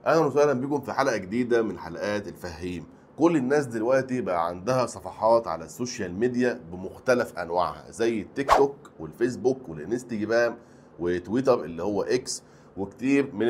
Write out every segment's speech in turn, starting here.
اهلا وسهلا بكم في حلقه جديده من حلقات الفهيم. كل الناس دلوقتي بقى عندها صفحات على السوشيال ميديا بمختلف انواعها، زي التيك توك والفيسبوك والانستجرام وتويتر اللي هو اكس، وكتير من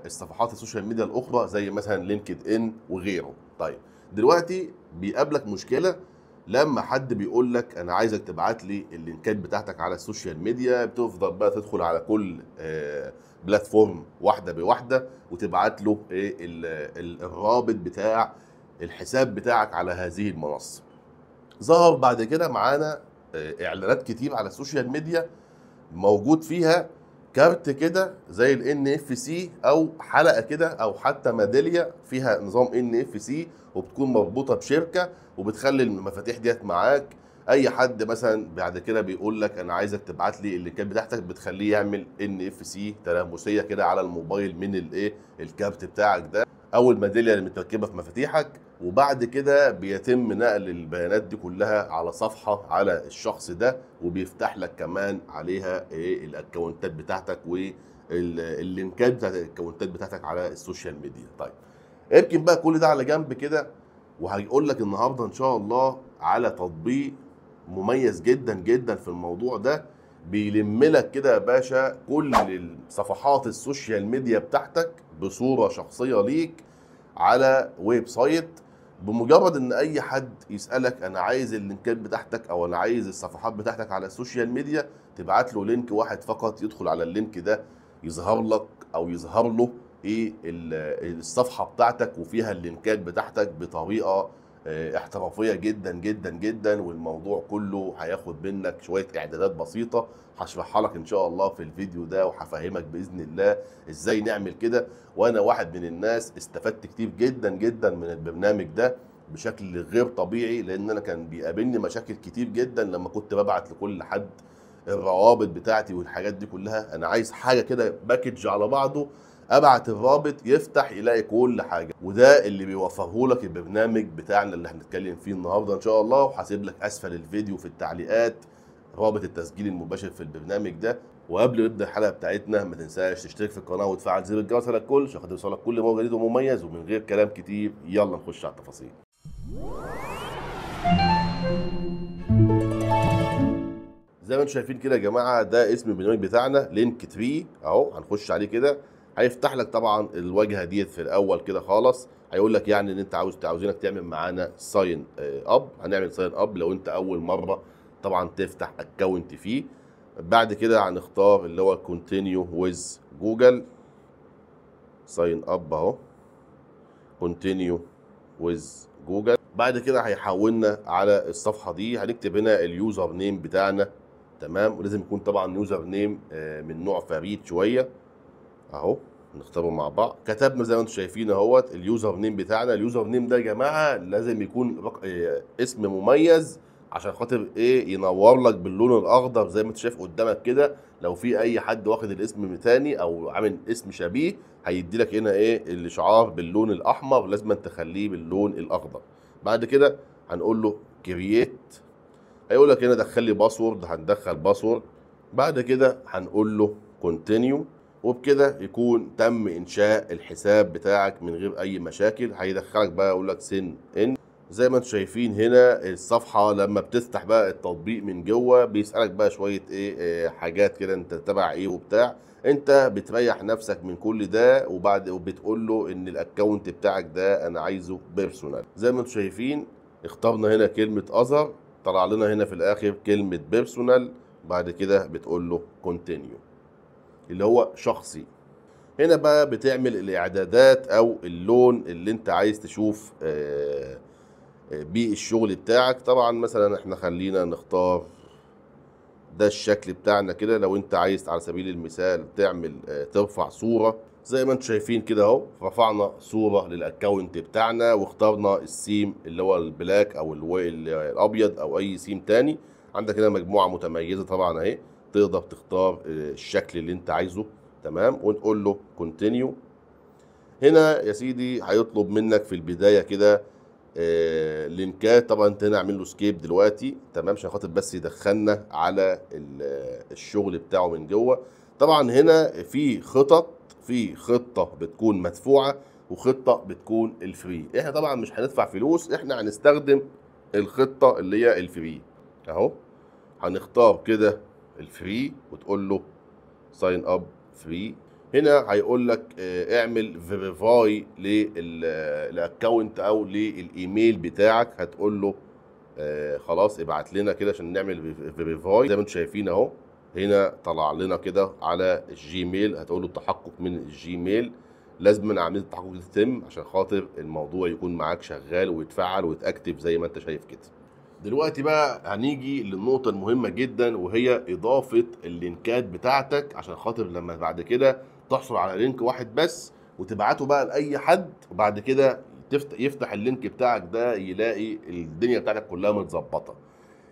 الصفحات السوشيال ميديا الاخرى زي مثلا لينكد ان وغيره. طيب، دلوقتي بيقابلك مشكله لما حد بيقول لك انا عايزك تبعت لي اللينكات بتاعتك على السوشيال ميديا. بتفضل بقى تدخل على كل بلاتفورم واحده بواحده وتبعت له ايه الرابط بتاع الحساب بتاعك على هذه المنصه. ظهر بعد كده معانا اعلانات كتير على السوشيال ميديا موجود فيها كارت كده زي NFC، او حلقه كده، او حتى ميداليه فيها نظام NFC، وبتكون مربوطه بشركه وبتخلي المفاتيح ديت معاك. اي حد مثلا بعد كده بيقول لك انا عايزك تبعت لي اللينكات بتاعتك، بتخليه يعمل NFC تلامسيه كده على الموبايل من الايه الكارت بتاعك ده او الميداليه اللي متركبه في مفاتيحك. وبعد كده بيتم نقل البيانات دي كلها على صفحه على الشخص ده، وبيفتح لك كمان عليها ايه الاكونتات بتاعتك واللينكات بتاعت الاكونتات بتاعتك على السوشيال ميديا. طيب، اركن بقى كل ده على جنب كده، وهيقول لك النهارده ان شاء الله على تطبيق مميز جدا جدا في الموضوع ده. بيلم لك كده يا باشا كل صفحات السوشيال ميديا بتاعتك بصورة شخصية ليك على ويب سايت. بمجرد ان اي حد يسألك انا عايز اللينكات بتاعتك او انا عايز الصفحات بتاعتك على السوشيال ميديا، تبعت له لينك واحد فقط، يدخل على اللينك ده يظهر لك او يظهر له ايه الصفحة بتاعتك وفيها اللينكات بتاعتك بطريقة احترافية جدا جدا جدا. والموضوع كله هياخد منك شوية اعدادات بسيطة هشرحها لك ان شاء الله في الفيديو ده، وهفهمك باذن الله ازاي نعمل كده. وانا واحد من الناس استفدت كتير جدا جدا من البرنامج ده بشكل غير طبيعي، لان انا كان بيقابلني مشاكل كتير جدا لما كنت ببعت لكل حد الروابط بتاعتي والحاجات دي كلها. انا عايز حاجه كده باكج على بعضه، ابعت الرابط يفتح يلاقي كل حاجه. وده اللي بيوفره لك البرنامج بتاعنا اللي هنتكلم فيه النهارده ان شاء الله. وهسيب لك اسفل الفيديو في التعليقات رابط التسجيل المباشر في البرنامج ده. وقبل ما نبدا الحلقه بتاعتنا ما تنساش تشترك في القناه وتفعل زر الجرس على الكل عشان خاطر يوصلك كل موجود جديد ومميز. ومن غير كلام كتير يلا نخش على التفاصيل. زي ما انتم شايفين كده يا جماعه، ده اسم البرنامج بتاعنا لينك تري اهو. هنخش عليه كده، هيفتح لك طبعا الواجهه ديت في الاول كده خالص. هيقول لك يعني ان انت عاوزينك تعمل معانا ساين اب. هنعمل ساين اب لو انت اول مره طبعا تفتح اكونت فيه. بعد كده هنختار اللي هو كونتينيو ويز جوجل ساين اب اهو، كونتينيو ويز جوجل. بعد كده هيحولنا على الصفحه دي. هنكتب هنا اليوزر نيم بتاعنا، تمام. ولازم يكون طبعا يوزر نيم من نوع فريد شويه اهو. نختاره مع بعض. كتبنا زي ما انتم شايفين اهوت اليوزر نيم بتاعنا. اليوزر نيم ده يا جماعه لازم يكون اسم مميز عشان خاطر ايه ينور لك باللون الاخضر زي ما انت شايف قدامك كده. لو في اي حد واخد الاسم تاني او عامل اسم شبيه هيدي لك هنا ايه الاشعار باللون الاحمر، لازم تخليه باللون الاخضر. بعد كده هنقول له كرييت. هيقول لك هنا دخل لي باسورد، هندخل باسورد. بعد كده هنقول له كونتينيو. وبكده يكون تم انشاء الحساب بتاعك من غير اي مشاكل. هيدخلك بقى يقول لك سن ان. زي ما انتم شايفين هنا الصفحه لما بتفتح بقى التطبيق من جوه بيسالك بقى شويه حاجات كده، انت تبع ايه وبتاع. انت بتريح نفسك من كل ده، وبتقول له ان الاكونت بتاعك ده انا عايزه بيرسونال. زي ما انتم شايفين اخترنا هنا كلمه اذر، طلع لنا هنا في الاخر كلمه بيرسونال. بعد كده بتقول له كونتينيو اللي هو شخصي. هنا بقى بتعمل الاعدادات او اللون اللي انت عايز تشوف بيه الشغل بتاعك. طبعا مثلا احنا خلينا نختار ده الشكل بتاعنا كده. لو انت عايز على سبيل المثال تعمل ترفع صورة زي ما انتم شايفين كده اهو، رفعنا صورة للاكونت بتاعنا واخترنا السيم اللي هو البلاك او الابيض او اي سيم تاني. عندك هنا مجموعة متميزة طبعا اهي، تقدر تختار الشكل اللي انت عايزه، تمام. ونقول له كونتينيو. هنا يا سيدي هيطلب منك في البداية كده لينكات. طبعا انت هنا اعمل له سكيب دلوقتي، تمام، عشان خاطر بس يدخلنا على الشغل بتاعه من جوه. طبعا هنا في خطط في خطه بتكون مدفوعه وخطه بتكون الفري. احنا طبعا مش هندفع فلوس، احنا هنستخدم الخطه اللي هي الفري اهو. هنختار كده الفري وتقول له ساين اب فري. هنا هيقول لك اعمل فيريفاي للاكونت او للايميل بتاعك. هتقول له خلاص ابعت لنا كده عشان نعمل فيريفاي. زي ما انتم شايفين اهو، هنا طلع لنا كده على الجيميل. هتقول له التحقق من الجيميل. لازم عمليه التحقق دي تتم عشان خاطر الموضوع يكون معاك شغال ويتفعل ويتاكتف زي ما انت شايف كده. دلوقتي بقى هنيجي للنقطة المهمة جدا، وهي إضافة اللينكات بتاعتك عشان خاطر لما بعد كده تحصل على لينك واحد بس وتبعته بقى لأي حد، وبعد كده يفتح اللينك بتاعك ده يلاقي الدنيا بتاعتك كلها متظبطة.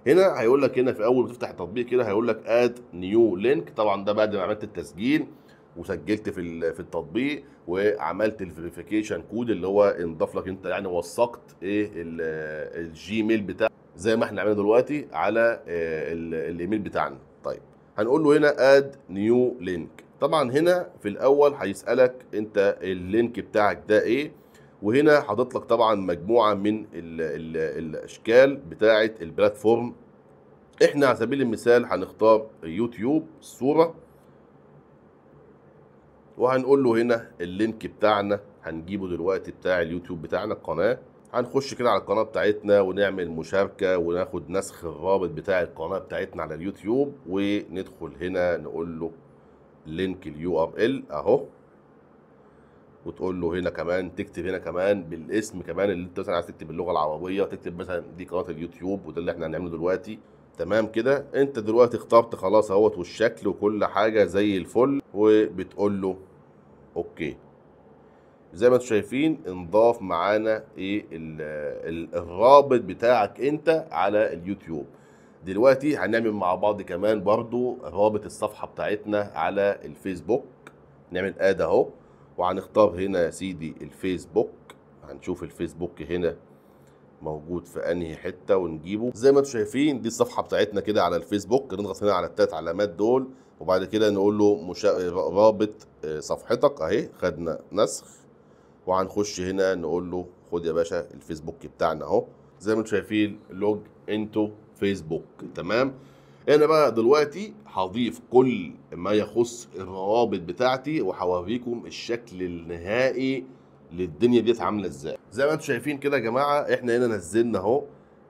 هنا هيقول لك هنا في أول ما تفتح التطبيق كده هيقول لك اد نيو لينك. طبعا ده بعد ما عملت التسجيل وسجلت في التطبيق وعملت الفيريفيكيشن كود اللي هو انضاف لك انت، يعني وثقت ايه الجيميل بتاعك زي ما احنا عملنا دلوقتي على الايميل بتاعنا. طيب هنقول له هنا اد نيو لينك. طبعا هنا في الاول هيسالك انت اللينك بتاعك ده ايه، وهنا حاطط لك طبعا مجموعه من الاشكال بتاعه البلاتفورم. احنا على سبيل المثال هنختار يوتيوب الصوره، وهنقول له هنا اللينك بتاعنا هنجيبه دلوقتي بتاع اليوتيوب بتاعنا القناه. هنخش كده على القناه بتاعتنا ونعمل مشاركه وناخد نسخ الرابط بتاع القناه بتاعتنا على اليوتيوب، وندخل هنا نقول له لينك اليو ار ال اهو، وتقول له هنا كمان تكتب هنا كمان بالاسم كمان اللي انت مثلا عايز تكتب باللغه العربيه، تكتب مثلا دي قناه اليوتيوب، وده اللي احنا هنعمله دلوقتي. تمام كده، انت دلوقتي اخترت خلاص اهوت والشكل وكل حاجه زي الفل، وبتقول له اوكي. زي ما انتم شايفين انضاف معانا ايه الرابط بتاعك انت على اليوتيوب. دلوقتي هنعمل مع بعض كمان برضو رابط الصفحه بتاعتنا على الفيسبوك. نعمل اد اهو، وهنختار هنا يا سيدي الفيسبوك. هنشوف الفيسبوك هنا موجود في انهي حته ونجيبه. زي ما انتم شايفين دي الصفحه بتاعتنا كده على الفيسبوك. نضغط هنا على الثلاث علامات دول، وبعد كده نقول له رابط صفحتك اهي. خدنا نسخ، وهنخش هنا نقول له خد يا باشا الفيسبوك بتاعنا اهو. زي ما انتم شايفين لوج انتو فيسبوك. تمام. انا بقى دلوقتي هضيف كل ما يخص الروابط بتاعتي وهوريكم الشكل النهائي للدنيا ديت عامله ازاي. زي ما انتم شايفين كده يا جماعه، احنا هنا نزلنا اهو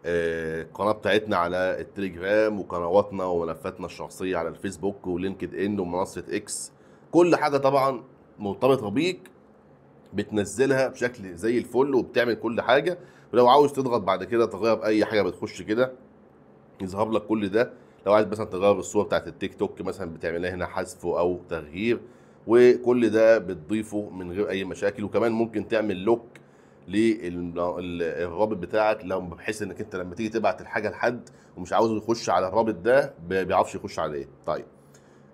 القناه بتاعتنا على التليجرام، وقنواتنا وملفاتنا الشخصيه على الفيسبوك ولينكد ان ومنصه اكس. كل حاجه طبعا مرتبطه بيك بتنزلها بشكل زي الفل وبتعمل كل حاجه. ولو عاوز تضغط بعد كده تغير اي حاجه بتخش كده يظهر لك كل ده. لو عايز مثلا تغير الصوره بتاعت التيك توك مثلا بتعملها هنا حذف او تغيير، وكل ده بتضيفه من غير اي مشاكل. وكمان ممكن تعمل لوك للرابط بتاعك، لو بحيث انك انت لما تيجي تبعت الحاجه لحد ومش عاوزه يخش على الرابط ده ما بيعرفش يخش عليه. طيب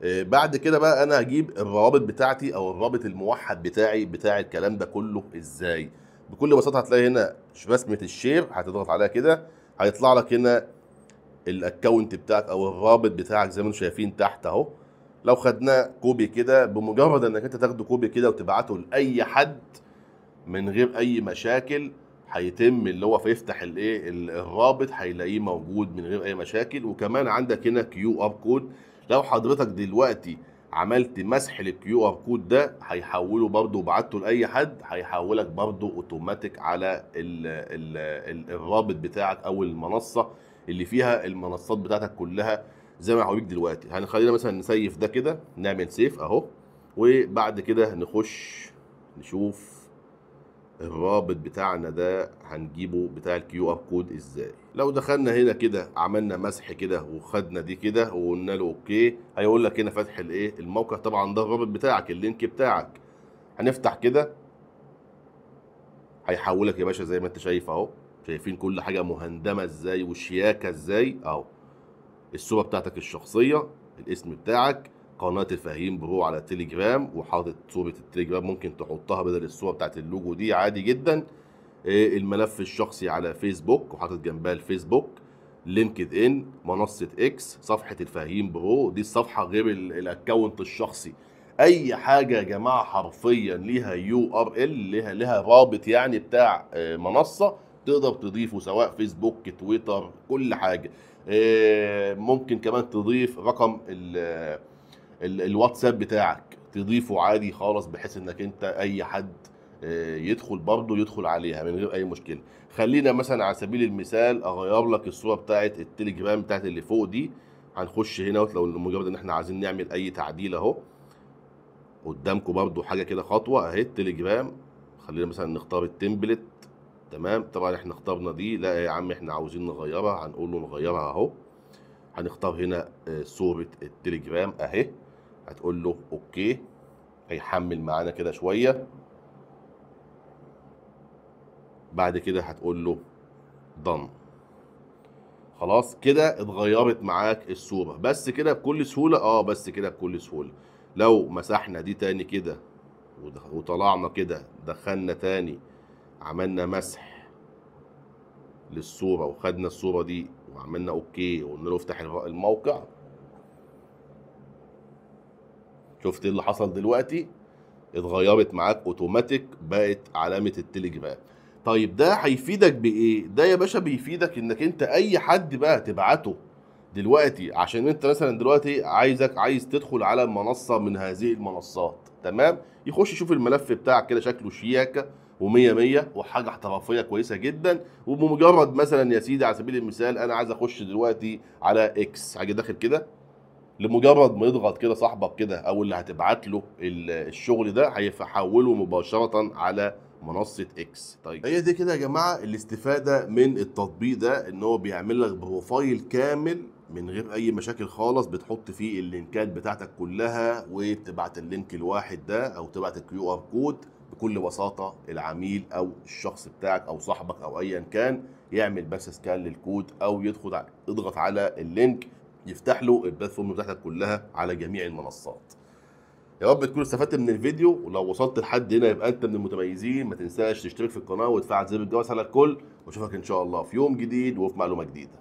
بعد كده بقى انا هجيب الروابط بتاعتي او الرابط الموحد بتاعي بتاع الكلام ده كله ازاي. بكل بساطه هتلاقي هنا رسمه الشير، هتضغط عليها كده هيطلع لك هنا الاكونت بتاعك او الرابط بتاعك زي ما انتم شايفين تحت اهو. لو خدناه كوبي كده، بمجرد انك انت تاخده كوبي كده وتبعته لاي حد من غير اي مشاكل، هيتم اللي هو فيفتح الايه الرابط هيلاقيه موجود من غير اي مشاكل. وكمان عندك هنا كيو ار كود، لو حضرتك دلوقتي عملت مسح للكيو ار كود ده هيحوله برده وبعته لاي حد، هيحولك برده اوتوماتيك على الرابط بتاعك او المنصه اللي فيها المنصات بتاعتك كلها زي ما هوريك دلوقتي. هنخلينا مثلا نسيف ده كده، نعمل سيف اهو، وبعد كده نخش نشوف الرابط بتاعنا ده هنجيبه بتاع الكيو ار كود ازاي. لو دخلنا هنا كده عملنا مسح كده وخدنا دي كده وقلنا له اوكي، هيقول لك هنا فتح الايه الموقع. طبعا ده الرابط بتاعك اللينك بتاعك. هنفتح كده هيحولك يا باشا زي ما انت شايف اهو. شايفين كل حاجه مهندمه ازاي وشياكه ازاي اهو. الصوره بتاعتك الشخصيه، الاسم بتاعك، قناه الفهيم برو على التليجرام، وحاطط صوره التليجرام ممكن تحطها بدل الصوره بتاعت اللوجو دي عادي جدا. الملف الشخصي على فيسبوك وحاطط جنبها الفيسبوك، لينكد ان، منصه اكس، صفحه الفهيم برو. دي الصفحه غير الاكونت الشخصي. اي حاجه يا جماعه حرفيا ليها يو ار ال، ليها رابط يعني بتاع منصه، تقدر تضيفه سواء فيسبوك، تويتر، كل حاجه. ممكن كمان تضيف رقم الواتساب بتاعك، تضيفه عادي خالص، بحيث انك انت اي حد يدخل برضه يدخل عليها من غير اي مشكله. خلينا مثلا على سبيل المثال اغير لك الصوره بتاعت التليجرام بتاعت اللي فوق دي. هنخش هنا لو مجرد ان احنا عايزين نعمل اي تعديل اهو، قدامكم برضو حاجه كده خطوه اهي التليجرام. خلينا مثلا نختار التمبلت. تمام، طبعا احنا اخترنا دي، لا يا عم احنا عاوزين نغيرها، هنقول له نغيرها اهو. هنختار هنا صوره التليجرام اهي، هتقول له اوكي، هيحمل معانا كده شويه. بعد كده هتقول له done. خلاص كده اتغيرت معاك الصوره، بس كده بكل سهوله. بس كده بكل سهوله. لو مسحنا دي تاني كده وطلعنا كده، دخلنا تاني، عملنا مسح للصورة وخدنا الصورة دي وعملنا اوكي وقلنا له افتح الموقع، شفت ايه اللي حصل دلوقتي؟ اتغيرت معاك اوتوماتيك، بقت علامة التليجرام. طيب ده هيفيدك بايه؟ ده يا باشا بيفيدك انك انت اي حد بقى تبعته دلوقتي، عشان انت مثلا دلوقتي عايز تدخل على منصة من هذه المنصات، تمام، يخش يشوف الملف بتاعك كده شكله شياكة ومية مية وحاجة احترافية كويسة جدا، وبمجرد مثلا يا سيدي على سبيل المثال انا عايز اخش دلوقتي على اكس، هاجي داخل كده، لمجرد ما يضغط كده صاحبك كده او اللي هتبعت له الشغل ده، هيحوله مباشره على منصه اكس. طيب هي دي كده يا جماعه الاستفاده من التطبيق ده، ان هو بيعمل لك بروفايل كامل من غير اي مشاكل خالص، بتحط فيه اللينكات بتاعتك كلها وبتبعت اللينك الواحد ده او تبعت الكيو ار كود بكل بساطه. العميل او الشخص بتاعك او صاحبك او ايا كان يعمل بس سكان للكود او يضغط على اللينك، يفتح له البلاتفورم بتاعتك كلها على جميع المنصات. يا رب تكونوا استفدت من الفيديو، ولو وصلت لحد هنا يبقى انت من المتميزين. ما تنساش تشترك في القناه وتفعل زر الجرس على الكل، واشوفك ان شاء الله في يوم جديد وفي معلومه جديده.